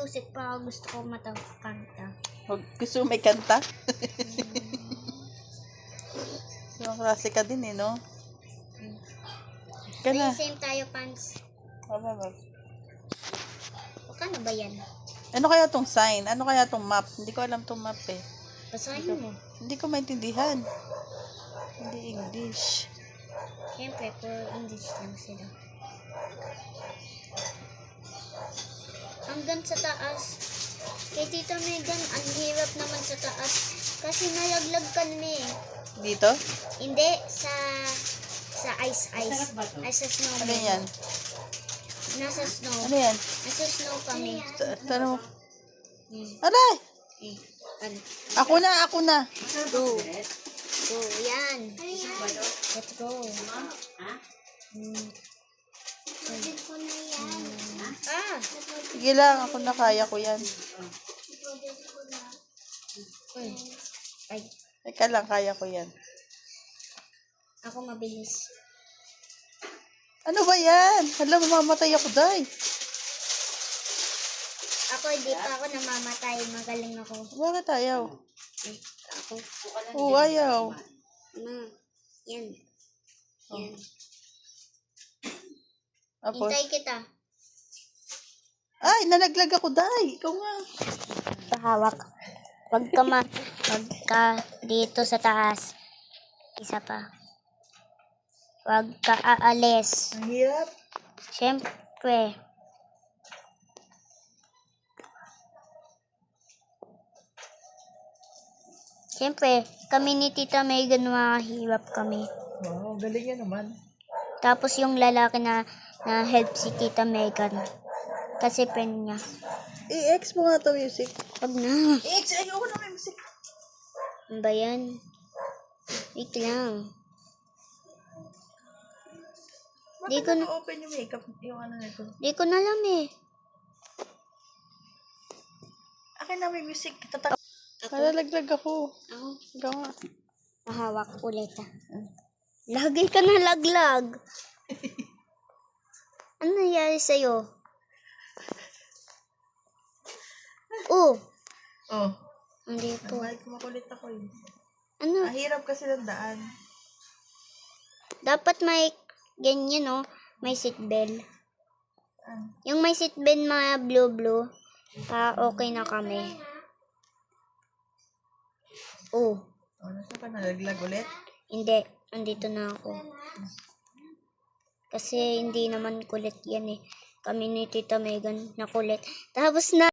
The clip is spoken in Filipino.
music pa gusto ko kanta. Gusto mo may kanta? Ibang klase ka din eh, no? Ka na. Same tayo, pants. Wag. Ano ba yan? Ano kaya tong sign? Ano kaya tong map? Hindi ko alam tong map eh. Basahin mo. Hindi ko maintindihan. Hindi English. Siyempre, for English lang sila. Hanggang sa taas. Kay Tita Megan, ang hirap naman sa taas. Kasi nalaglag kami. Dito? Hindi, sa ice. Ay, sa snow. Ano yan? Nasa snow. Ano yan? Nasa snow kami. Tanong. Hmm. Aray! Eh, ano? Ako na. Go. Go, yan. Let's go. Sige lang, ako na kaya ko yan. Ay, Teka lang, kaya ko yan. ako mabilis. Ano ba yan? Hala, mamamatay ako, day. Ako, hindi pa ako namamatay. Magaling ako. Bakit ayaw? Eh, ako. Oo, ayaw. Ano? Yan. Yan. Tapos, Hintay kita. ay, nalaglag ako, day. Ikaw nga. Pahawak. Pagka dito sa taas. Isa pa. Huwag ka aalis. Ang hirap. Siyempre. Siyempre, kami ni Tita Megan mahirap kami. Wow, galing yan naman. Tapos yung lalaki na help si Tita Megan. Kasi friend niya. I-X mo nga to music. Wag na. I-X, ayoko na may music. Ano ba yan? Wait lang. Bakit ko na-open yung makeup? Yung ano nito. Di ko na alam eh. Akin na may music. Nalalaglag ako. Ako. Ikaw nga. Mahawak ulit ah. Lagi ka nalaglag. Ano nangyari sa'yo? Oh. Oh. Andito. Mahal ko makulit ako eh. Ano? Mahirap kasi ng daan. Dapat may ganyan no? May seatbelt. Yung may seatbelt mga blue. Okay na kami. Oh. Oh, nasa ka nalaglag ulit? Hindi. Andito na ako. Kasi hindi naman kulit yan eh. Kami ni Tita Megan na kulit. Tapos na